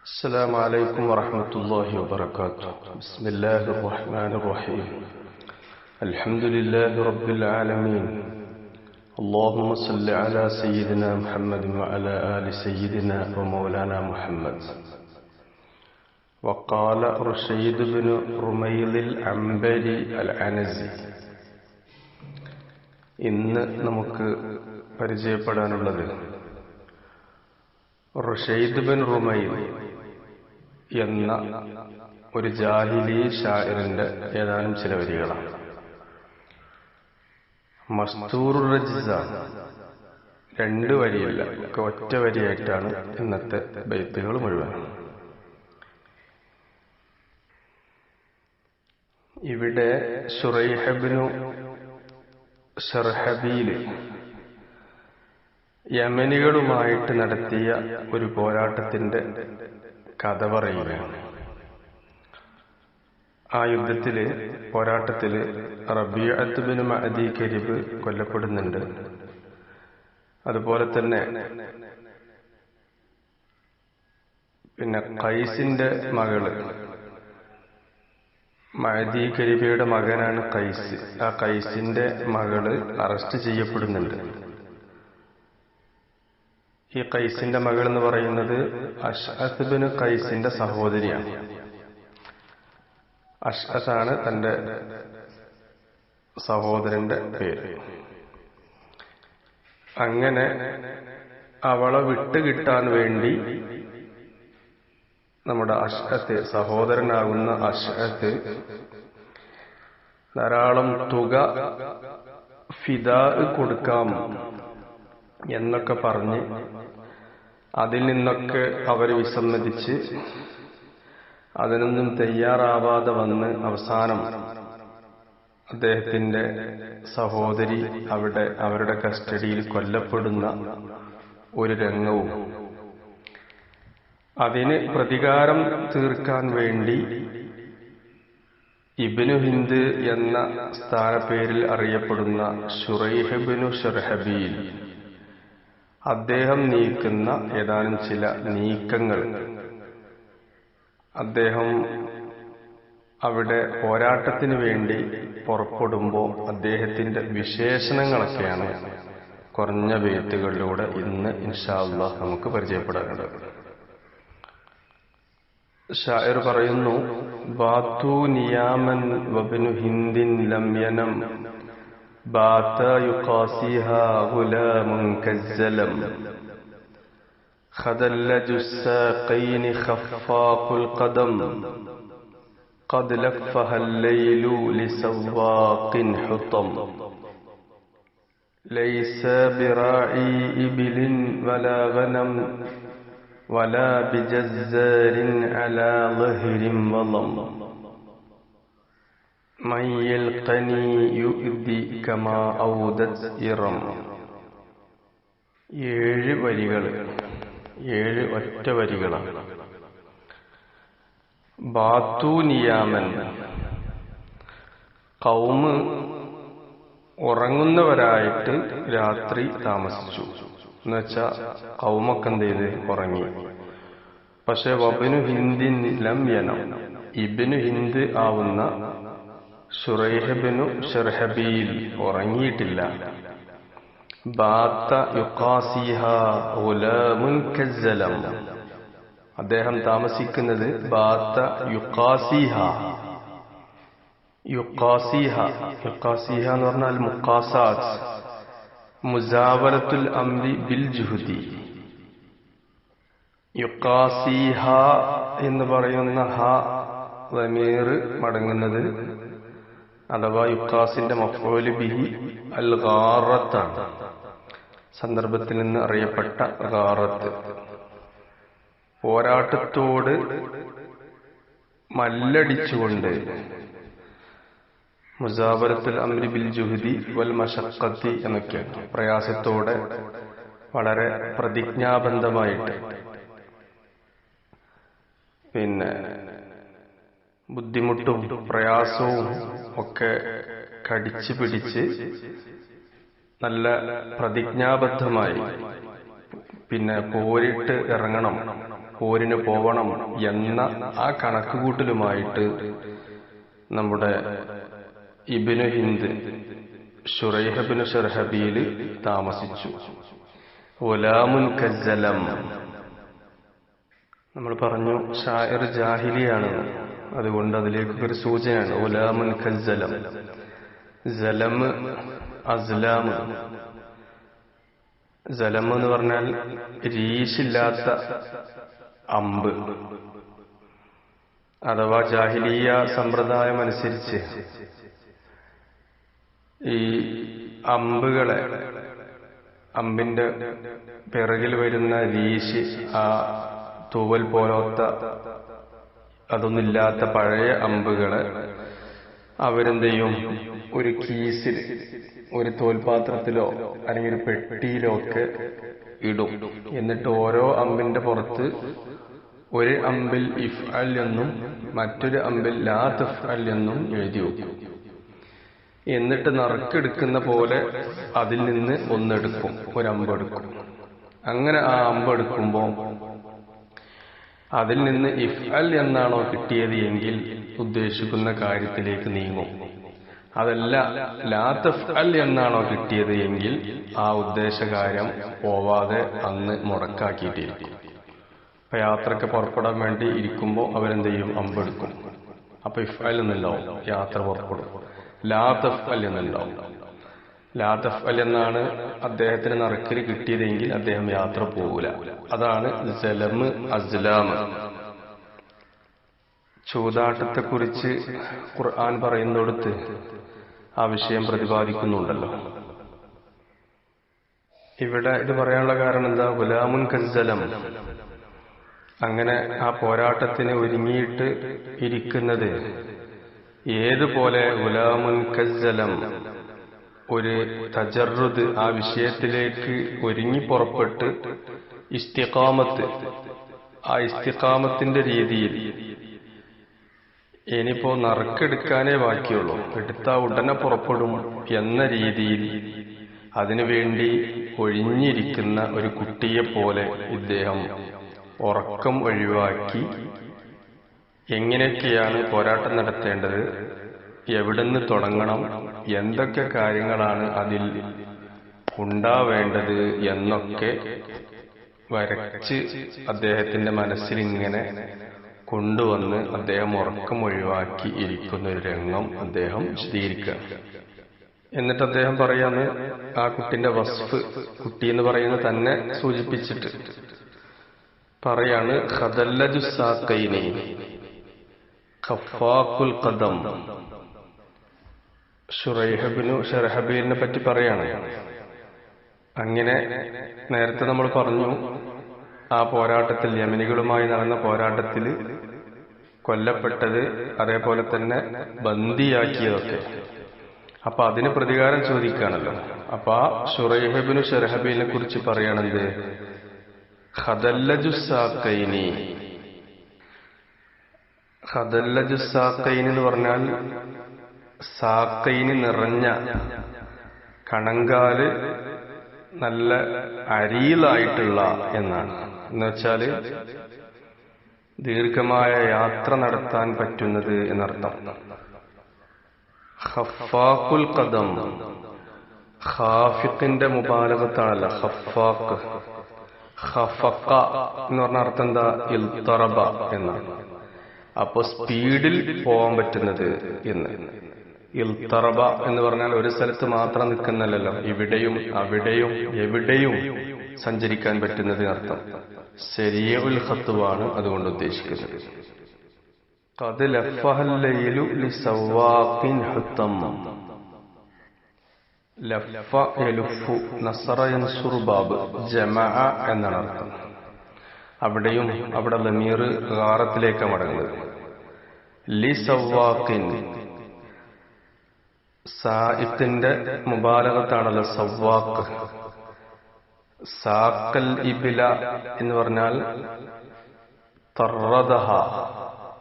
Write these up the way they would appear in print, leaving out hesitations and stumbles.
السلام عليكم ورحمة الله وبركاته. بسم الله الرحمن الرحيم. الحمد لله رب العالمين. اللهم صل على سيدنا محمد وعلى آل سيدنا ومولانا محمد. وقال رشيد بن رميل العنبري العنزي. ഇന്ന് നമുക്ക് പരിചയപ്പെടാനുള്ളത് റുഷൈദ് ബിൻ റുമൈൽ എന്ന ഒരു ജാഹിലി ഷാഇറിന്റെ ഏതാനും ചില വരികളാണ്. മസ്തൂറുർ റജ്സാൻ, രണ്ട് വരിയല്ല, ഒറ്റ വരിയായിട്ടാണ് ഇന്നത്തെ ബൈത്തുകൾ മുഴുവൻ. ഇവിടെ ശുറൈഹ്ബിനു ശർഹബീല് യമനികളുമായിട്ട് നടത്തിയ ഒരു പോരാട്ടത്തിന്റെ കഥ പറയുകയാണ്. ആ പോരാട്ടത്തില് റബീഅത്ത് ബിൻ മഅദി കരീബ് കൊല്ലപ്പെടുന്നുണ്ട്. അതുപോലെ തന്നെ ഖൈസിന്റെ മകള്, മഅദി കരീബയുടെ മകനാണ് ഖൈസ്. ആ ഖൈസിന്റെ മകള് അറസ്റ്റ് ചെയ്യപ്പെടുന്നുണ്ട്. ഈ ഖൈസിന്റെ മകൾ എന്ന് പറയുന്നത് അശ്അത്ത് ബിൻ ഖൈസിന്റെ സഹോദരിയാണ്. അശ്അത്താണ് തന്റെ സഹോദരന്റെ പേര്. അങ്ങനെ അവളെ വിട്ടുകിട്ടാൻ വേണ്ടി നമ്മുടെ അശ്അത്ത്, സഹോദരനാകുന്ന അശ്അത്ത്, ധാരാളം തുക ഫിദാ കൊടുക്കാം എന്നൊക്കെ പറഞ്ഞ് അതിൽ നിന്നൊക്കെ അവർ വിസമ്മതിച്ച് അതിനൊന്നും തയ്യാറാവാതെ വന്ന് അവസാനം അദ്ദേഹത്തിന്റെ സഹോദരി അവിടെ അവരുടെ കസ്റ്റഡിയിൽ കൊല്ലപ്പെടുന്ന ഒരു രംഗവും, അതിന് പ്രതികാരം തീർക്കാൻ വേണ്ടി ഇബ്നു ഹിന്ദ് എന്ന സ്ഥാനപ്പേരിൽ അറിയപ്പെടുന്ന ശുറൈഹ്ബിനു ശർഹബീൽ അദ്ദേഹം നീക്കുന്ന ഏതാനും ചില നീക്കങ്ങൾ, അദ്ദേഹം അവിടെ പോരാട്ടത്തിന് വേണ്ടി പുറപ്പെടുമ്പോൾ അദ്ദേഹത്തിന്റെ വിശേഷണങ്ങളൊക്കെയാണ് കുറഞ്ഞ ബൈത്തുകളിലൂടെ ഇന്ന് ഇൻഷാ അല്ലാഹ് നമുക്ക് പരിചയപ്പെടാനുള്ളത്. ഷാഇർ പറയുന്നു: ബാതു നിയാമൻ വബ്നു ഹിന്ദിൻ ലം യനം باتا يقاسيها غلام كالزلم خدلج الساقين خفاق القدم قد لفها الليل لسواق حطم ليس براعي إبل ولا غنم ولا بجزار على ظهر وضم من يلقني يؤذي كما أودت إرم. 7 വരികൾ, 7 ഒറ്റ വരികളാണ്. ബാത്തു നിയാമൻ, ഖൗമ് ഉറങ്ങുന്നവരായിട്ട് രാത്രി താമസിച്ചു എന്നുവെച്ചാ ഖൗമൊക്കെ എന്ത് ചെയ്ത് ഉറങ്ങി. പക്ഷെ വബ്നു ഹിന്ദിൻ ലം യനം, ഇബ്നു ഹിന്ദ് ആവുന്ന ശുറൈഹ്ബിനു ശർഹബീൽ ഉറങ്ങിയിട്ടില്ല. ബാത്ത യുഖാസിഹാ ഗുലാമുൻ കസ്സലം, അദ്ദേഹം താമസിക്കുന്നത് ബാത്ത യുഖാസിഹാ. യുഖാസിഹ എന്ന് പറഞ്ഞാൽ മുഖാസാത്ത്, മുസാവലത്തുൽ അംരി ബിൽ ജുഹദി. യുഖാസിഹ എന്ന് പറയുന്ന ഹ ദമീർ മടങ്ങുന്നത്, അഥവാ യുഖാസിന്റെ മഫ്ഊല് ബിഹി അൽ ഗാറത്താണ്. സന്ദർഭത്തിൽ നിന്ന് അറിയപ്പെട്ട ഗാറത്ത്. പോരാട്ടത്തോട് മല്ലടിച്ചുകൊണ്ട്, മുസാവറത്തുൽ അംരി ബിൽ ജുഹദി വൽ മശഖത്തി എന്നൊക്കെയാണ്. പ്രയാസത്തോടെ വളരെ പ്രതിജ്ഞാബദ്ധമായിട്ട്, ബുദ്ധിമുട്ടും പ്രയാസവും ഒക്കെ കടിച്ചു പിടിച്ച് നല്ല പ്രതിജ്ഞാബദ്ധമായി പോരിട്ട് ഇറങ്ങണം പോരിന് പോവണം എന്ന ആ കണക്കുകൂട്ടലുമായിട്ട് നമ്മുടെ ഇബ്നു ഹിന്ദ് ശുറൈഹ് ഇബ്നു ശർഹബീൽ താമസിച്ചു. ഗുലാമുൻ കസ്സലം, നമ്മൾ പറഞ്ഞു ഷാഇർ ജാഹിലിയാണ്, അതുകൊണ്ട് അതിലേക്ക് ഒരു സൂചനയാണ്. ഗുലാമുൻ കസ്സലം, സലം അസ്ലാം. സലം എന്ന് പറഞ്ഞാൽ രീശില്ലാത്ത അമ്പ്, അഥവാ ജാഹിലിയ സമ്പ്രദായം അനുസരിച്ച് ഈ അമ്പുകളെ, അമ്പിന്റെ പിറകിൽ വരുന്ന രീശി, ആ തൂവൽ പോലത്തെ അതൊന്നില്ലാത്ത പഴയ അമ്പുകളെ അവരെന്ത് ചെയ്യും, ഒരു കീസിൽ, ഒരു തോൽപാത്രത്തിലോ അല്ലെങ്കിൽ ഒരു പെട്ടിയിലോ ഒക്കെ ഇടും. എന്നിട്ട് ഓരോ അമ്പിന്റെ പുറത്ത് ഒരു അമ്പിൽ ഇഫ്അൽ എന്നും മറ്റൊരു അമ്പിൽ ലാ തഫ്അൽ എന്നും എഴുതി വെക്കും. എന്നിട്ട് നറുക്കെടുക്കുന്ന പോലെ അതിൽ നിന്ന് ഒന്നെടുക്കും, ഒരമ്പെടുക്കും. അങ്ങനെ ആ അമ്പെടുക്കുമ്പോൾ അതിൽ നിന്ന് ഇഫ്അൽ എന്നാണോ കിട്ടിയത് എങ്കിൽ ഉദ്ദേശിക്കുന്ന കാര്യത്തിലേക്ക് നീങ്ങും. അതല്ല ലാ തഫ്അൽ എന്നാണോ കിട്ടിയത് എങ്കിൽ ആ ഉദ്ദേശകാര്യം പോവാതെ അന്ന് മുടക്കാക്കിയിട്ടിരിക്കും. അപ്പൊ യാത്രക്ക് പുറപ്പെടാൻ വേണ്ടി ഇരിക്കുമ്പോൾ അവരെന്ത് ചെയ്യും, അമ്പെടുക്കും. അപ്പൊ ഇഫ്അൽ എന്നുണ്ടാവും, യാത്ര പുറപ്പെടും. ലാ തഫ്അൽ എന്നുണ്ടാവും. ലാ തഫ്അൽ എന്നാണ് അദ്ദേഹത്തിന് നറുക്കല് കിട്ടിയതെങ്കിൽ അദ്ദേഹം യാത്ര പോകൂല. അതാണ് സലം അസ്ലാം. ചൂതാട്ടത്തെക്കുറിച്ച് ഖുർആൻ പറയുന്നിടത്ത് ആ വിഷയം പ്രതിപാദിക്കുന്നുണ്ടല്ലോ. ഇവിടെ ഇത് പറയാനുള്ള കാരണം എന്താ? ഗുലാമുൻ കസ്സലം. അങ്ങനെ ആ പോരാട്ടത്തിന് ഒരുങ്ങിയിട്ട് ഇരിക്കുന്നത് ഏതുപോലെ ഗുലാമുൻ കസ്സലം, ഒരു തജറുദ്, ആ വിഷയത്തിലേക്ക് ഒരുങ്ങി പുറപ്പെട്ട് ഇസ്തിഖാമത്ത്, ആ ഇസ്തിഖാമത്തിന്റെ രീതിയിൽ ഇനിയിപ്പോ നറുക്കെടുക്കാനേ ബാക്കിയുള്ളൂ, എടുത്താ ഉടനെ പുറപ്പെടും എന്ന രീതിയിൽ അതിനുവേണ്ടി ഒഴിഞ്ഞിരിക്കുന്ന ഒരു കുട്ടിയെ പോലെ ഇദ്ദേഹം ഉറക്കം ഒഴിവാക്കി എങ്ങനെയൊക്കെയാണ് പോരാട്ടം നടത്തേണ്ടത്, എവിടുന്ന് തുടങ്ങണം, എന്തൊക്കെ കാര്യങ്ങളാണ് അതിൽ ഉണ്ടാവേണ്ടത് എന്നൊക്കെ വരച്ച് അദ്ദേഹത്തിന്റെ മനസ്സിൽ ഇങ്ങനെ കൊണ്ടുവന്ന് അദ്ദേഹം ഉറക്കം ഒഴിവാക്കി ഇരിക്കുന്ന ഒരു രംഗം അദ്ദേഹം വിശദീകരിക്കുക. എന്നിട്ട് അദ്ദേഹം പറയാന്ന്, ആ കുട്ടിന്റെ വസ്ഫ്, കുട്ടി എന്ന് പറയുന്നത് തന്നെ സൂചിപ്പിച്ചിട്ട് പറയാണ്, ഖദല്ലജു സാഖൈനി ഖഫാഖുൽ ഖദം. ശുറൈഹ് ഇബ്നു ശർഹബീലിനെ പറ്റി പറയാണ്. അങ്ങനെ നേരത്തെ നമ്മൾ പറഞ്ഞു, ആ പോരാട്ടത്തിൽ, യമനികളുമായി നടന്ന പോരാട്ടത്തിൽ കൊല്ലപ്പെട്ടത്, അതേപോലെ തന്നെ ബന്ദിയാക്കിയതൊക്കെ. അപ്പൊ അതിന് പ്രതികാരം ചോദിക്കുകയാണല്ലോ. അപ്പൊ ആ ശുറൈഹ് ഇബ്നു ശർഹബീലിനെ കുറിച്ച് പറയണത് ഖദല്ലജു സാഖൈനി. ഖദല്ലജു സാഖൈനി എന്ന് പറഞ്ഞാൽ സാഖൈനി നിറഞ്ഞ, കണങ്കാല് നല്ല അരിയിലായിട്ടുള്ള എന്നാണ്. എന്നുവെച്ചാല് ദീർഘമായ യാത്ര നടത്താൻ പറ്റുന്നത് എന്നർത്ഥം. ഖഫാഖുൽ ഖദം, ഖാഫിഖിന്റെ മുബാലഗത്താണല്ലോ ഖഫാഖ്. ഖഫഖ എന്ന് പറഞ്ഞ അർത്ഥം എന്താ? ഇൽതറബ എന്നാണ്. അപ്പൊ സ്പീഡിൽ പോകാൻ പറ്റുന്നത് എന്ന്. ഇൽതറബ എന്ന് പറഞ്ഞാൽ ഒരു സ്ഥലത്ത് മാത്രം നിൽക്കുന്നല്ലോ, ഇവിടെയും അവിടെയും എവിടെയും സഞ്ചരിക്കാൻ പറ്റുന്നത് അർത്ഥം. സരീഉൽ ഖത്വാണ് അതുകൊണ്ട് ഉദ്ദേശിക്കുന്നത്. ഖദ് ലഫഹൽ ലൈലു ലിസവാഖിൻ ഹുത്തം. ലഫ യലുഫു, നസറ യൻസുറു ബാബ്, ജമഅ എന്നാണ് അർത്ഥം. അവിടെയും അവിടെ ലമീർ ഗാറത്തിലേക്ക് മടങ്ങുന്നത്. ലിസവാഖിൻ, സായിഖിന്റെ മുബാലഗത്താണല്ലോ സവാഖ്. സാക്കൽ ഇബില എന്ന് പറഞ്ഞാൽ തറദഹ,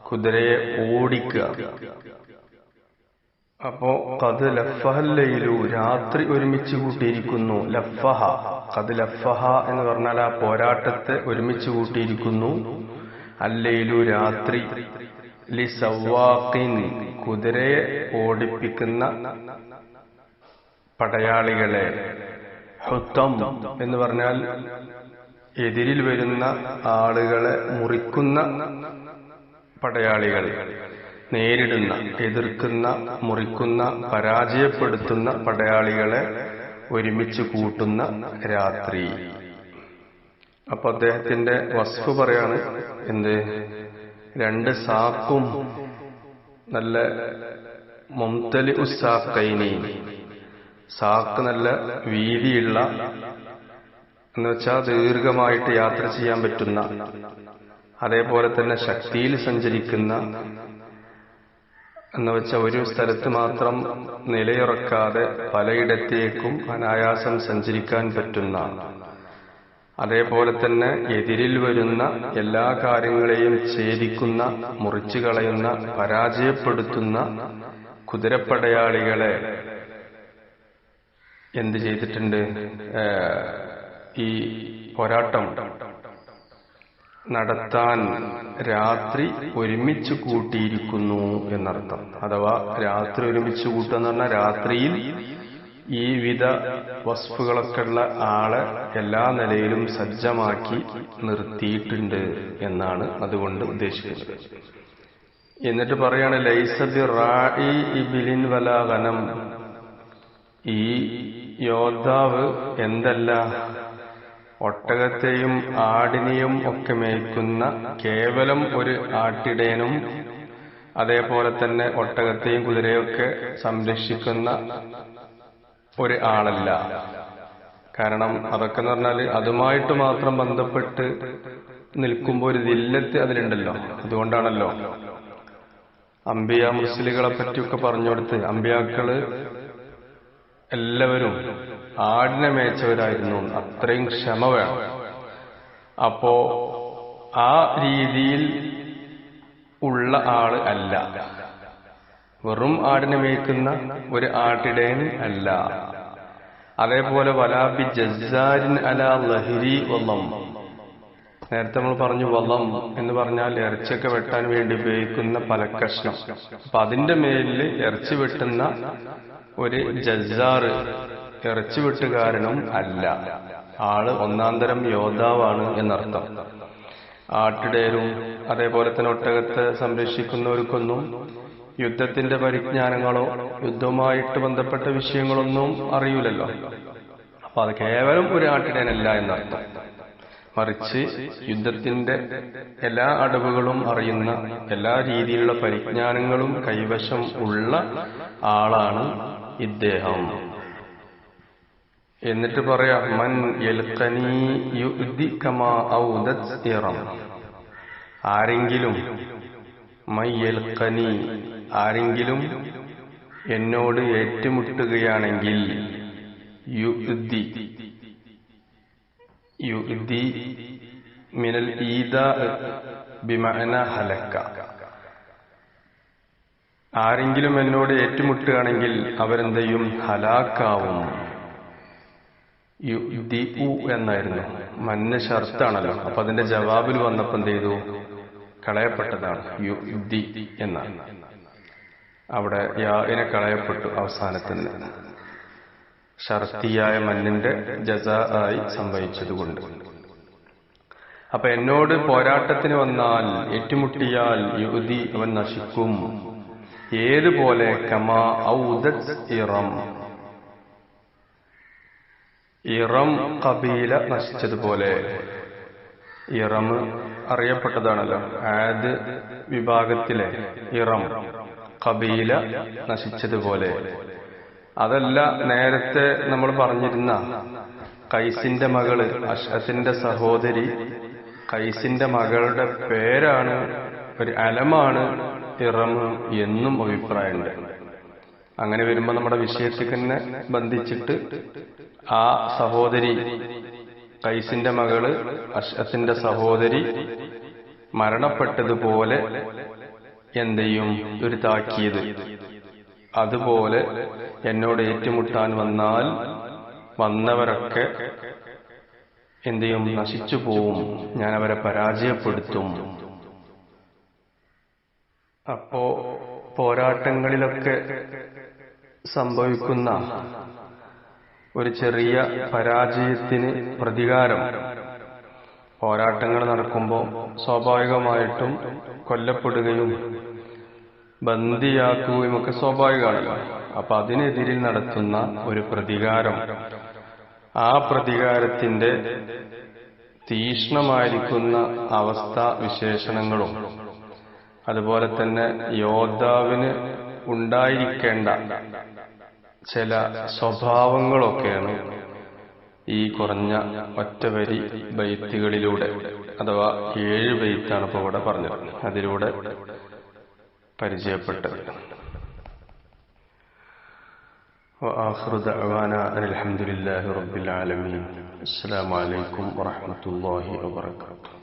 കുതിരയെ ഓടിക്കുക. അപ്പോ ഖദ് ലഫഹൽ ലൈലു, രാത്രി ഒരുമിച്ച് കൂട്ടിയിരിക്കുന്നു. ലഫഹ, ഖദ് ലഫഹ എന്ന് പറഞ്ഞാൽ ആ പോരാട്ടത്തെ ഒരുമിച്ച് കൂട്ടിയിരിക്കുന്നു. അല്ലൈലു രാത്രി, ലിസവാഖിൻ കുതിരയെ ഓടിപ്പിക്കുന്ന പടയാളികളെ, ഹുത്തം എന്ന് പറഞ്ഞാൽ എതിരിൽ വരുന്ന ആളുകളെ മുറിക്കുന്ന പടയാളികൾ, നേരിടുന്ന, എതിർക്കുന്ന, മുറിക്കുന്ന, പരാജയപ്പെടുത്തുന്ന പടയാളികളെ ഒരുമിച്ച് കൂട്ടുന്ന രാത്രി. അപ്പൊ അദ്ദേഹത്തിന്റെ വസ്ഫ് പറയാണ്, എന്ത്, രണ്ട് സാക്കും നല്ല മുംതലി ഉസ്സാഖൈനി, സാക്ക് നല്ല വീതിയുള്ള, എന്നുവെച്ചാൽ ദീർഘമായിട്ട് യാത്ര ചെയ്യാൻ പറ്റുന്ന, അതേപോലെ തന്നെ ശക്തിയിൽ സഞ്ചരിക്കുന്ന, എന്നുവെച്ചാൽ ഒരു സ്ഥലത്ത് മാത്രം നിലയുറക്കാതെ പലയിടത്തേക്കും അനായാസം സഞ്ചരിക്കാൻ പറ്റുന്ന, അതേപോലെ തന്നെ എതിരിൽ വരുന്ന എല്ലാ കാര്യങ്ങളെയും ഛേദിക്കുന്ന, മുറിച്ചു കളയുന്ന, പരാജയപ്പെടുത്തുന്ന കുതിരപ്പടയാളികളെ എന്ത് ചെയ്തിട്ടുണ്ട്, ഈ പോരാട്ടം നടത്താൻ രാത്രി ഒരുമിച്ച് കൂട്ടിയിരിക്കുന്നു എന്നർത്ഥം. അഥവാ രാത്രി ഒരുമിച്ച് കൂട്ടുക എന്ന് പറഞ്ഞാൽ രാത്രിയിൽ ഈ വിധ വസ്ഫുകളൊക്കെ ഉള്ള ആളെ എല്ലാ നിലയിലും സജ്ജമാക്കി നിർത്തിയിട്ടുണ്ട് എന്നാണ് അതുകൊണ്ട് ഉദ്ദേശിക്കുന്നത്. എന്നിട്ട് പറയാണ്, ലൈസ ബിറാഇ ഇബ്ലിൻ വലാ ഗനം, ഈ യോദ്ധാവ് എന്തല്ല, ഒട്ടകത്തെയും ആടിനെയും ഒക്കെ മേയ്ക്കുന്ന കേവലം ഒരു ആട്ടിടയനും അതേപോലെ തന്നെ ഒട്ടകത്തെയും കുതിരയൊക്കെ സംരക്ഷിക്കുന്ന ഒരു ആളല്ല. കാരണം അതൊക്കെ എന്ന് പറഞ്ഞാൽ അതുമായിട്ട് മാത്രം ബന്ധപ്പെട്ട് നിൽക്കുമ്പോൾ ഒരു ദില്ലത്ത് അതിലുണ്ടല്ലോ. അതുകൊണ്ടാണല്ലോ അമ്പിയ മുർസലുകളെ പറ്റിയൊക്കെ പറഞ്ഞു കൊടുത്ത്, അമ്പിയാക്കള് എല്ലാവരും ആടിനെ മേച്ചവരായിരുന്നു, അത്രയും ക്ഷമ വേണം. അപ്പോ ആ രീതിയിൽ ഉള്ള ആള് അല്ല, വെറും ആടിനെ മേയ്ക്കുന്ന ഒരു ആട്ടിടയൻ അല്ല. അതേപോലെ വലാബി ജസ്സാരിൻ അലാ ലഹരി വളം, നേരത്തെ നമ്മൾ പറഞ്ഞു വളം എന്ന് പറഞ്ഞാൽ ഇറച്ചിയൊക്കെ വെട്ടാൻ വേണ്ടി ഉപയോഗിക്കുന്ന പലക്കഷ്ണം. അപ്പൊ അതിന്റെ മേലിൽ ഇറച്ചി വെട്ടുന്ന ഒരു ജസ്സാറ്, ഇറച്ചി വെട്ടുകാരനും അല്ല. ആള് ഒന്നാന്തരം യോദ്ധാവാണ് എന്നർത്ഥം. ആട്ടിടയരും അതേപോലെ തന്നെ ഒട്ടകത്തെ സംരക്ഷിക്കുന്നവർക്കൊന്നും യുദ്ധത്തിന്റെ പരിജ്ഞാനങ്ങളോ യുദ്ധവുമായിട്ട് ബന്ധപ്പെട്ട വിഷയങ്ങളൊന്നും അറിയൂലല്ലോ. അപ്പൊ അത് കേവലം ഒരു ആട്ടിടയനല്ല എന്നർത്ഥം. മറിച്ച് യുദ്ധത്തിന്റെ എല്ലാ അടവുകളും അറിയുന്ന, എല്ലാ രീതിയിലുള്ള പരിജ്ഞാനങ്ങളും കൈവശം ഉള്ള ആളാണ് ഇദ്ദേഹം. എന്നിട്ട് പറയാ, മൻ യൽഖനി യുഅ്ദി കമാ ഔദത് ഇറം, ആരെങ്കിലും മൻ യൽഖനി, ആരെങ്കിലും എന്നോട് ഏറ്റുമുട്ടുകയാണെങ്കിൽ, യുഅ്ദി, യുഅ്ദി മിനൽ ഈദാ ബിമഅന ഹലക, ആരെങ്കിലും എന്നോട് ഏറ്റുമുട്ടുകയാണെങ്കിൽ അവരെന്തെയും ഹലാക്കാവും. യുഅ്ദിഉ എന്നായിരുന്നു, മന്ന ഷർത്താണല്ലോ. അപ്പൊ അതിന്റെ ജവാബിൽ വന്നപ്പോ എന്ത് ചെയ്തു, കളയപ്പെട്ടതാണ് യുഅ്ദി എന്നാണ്. അവിടെ യാഇനെ കളയപ്പെട്ടു അവസാനത്തിന്, ഷർത്തിയായ മന്നിന്റെ ജസാ ആയി സംഭവിച്ചതുകൊണ്ട്. അപ്പൊ എന്നോട് പോരാട്ടത്തിന് വന്നാൽ, ഏറ്റുമുട്ടിയാൽ, യുഅ്ദി, അവൻ നശിക്കും. ഏതുപോലെ, കമാ ഔദത് ഇറം, ഇറം കബീല നശിച്ചതുപോലെ. ഇറം അറിയപ്പെട്ടതാണല്ലോ, ആദ് വിഭാഗത്തിലെ ഇറം കബീല നശിച്ചതുപോലെ. അതല്ല, നേരത്തെ നമ്മൾ പറഞ്ഞിരുന്ന കൈസിന്റെ മകള്, അശ്അത്തിന്റെ സഹോദരി, കൈസിന്റെ മകളുടെ പേരാണ്, ഒരു അലമാണ് ഇറം എന്നും അഭിപ്രായമുണ്ട്. അങ്ങനെ വരുമ്പോ നമ്മുടെ വിഷയത്തിൽ തന്നെ ബന്ധിച്ചിട്ട് ആ സഹോദരി, കൈസിന്റെ മകള് അശ്അത്തിന്റെ സഹോദരി മരണപ്പെട്ടതുപോലെ എന്തെയും ഒരു താക്കീത്, അതുപോലെ എന്നോട് ഏറ്റുമുട്ടാൻ വന്നാൽ വന്നവരൊക്കെ എന്തെയും നശിച്ചു പോവും, ഞാൻ അവരെ പരാജയപ്പെടുത്തും അപ്പോ പോരാട്ടങ്ങളിലൊക്കെ സംഭവിക്കുന്ന ഒരു ചെറിയ പരാജയത്തിന് പ്രതികാരം, പോരാട്ടങ്ങൾ നടക്കുമ്പോൾ സ്വാഭാവികമായിട്ടും കൊല്ലപ്പെടുകയും ബന്ദിയാക്കുകയും ഒക്കെ സ്വാഭാവികമാണല്ലോ. അപ്പൊ അതിനെതിരിൽ നടത്തുന്ന ഒരു പ്രതികാരം, ആ പ്രതികാരത്തിന്റെ തീക്ഷ്ണമായിരിക്കുന്ന അവസ്ഥാ വിശേഷണങ്ങളും അതുപോലെ തന്നെ യോദ്ധാവിന് ഉണ്ടായിരിക്കേണ്ട ചില സ്വഭാവങ്ങളൊക്കെയാണ് ഈ കുറഞ്ഞ ഒറ്റവരി ബൈത്തുകളിലൂടെ, അഥവാ 7 ബൈത്താണ് ഇപ്പോൾ ഇവിടെ പറഞ്ഞത്, അതിലൂടെ പരിചയപ്പെട്ടത്. وآخر دعوانا أن الحمد لله رب العالمين. السلام عليكم ورحمة الله وبركاته.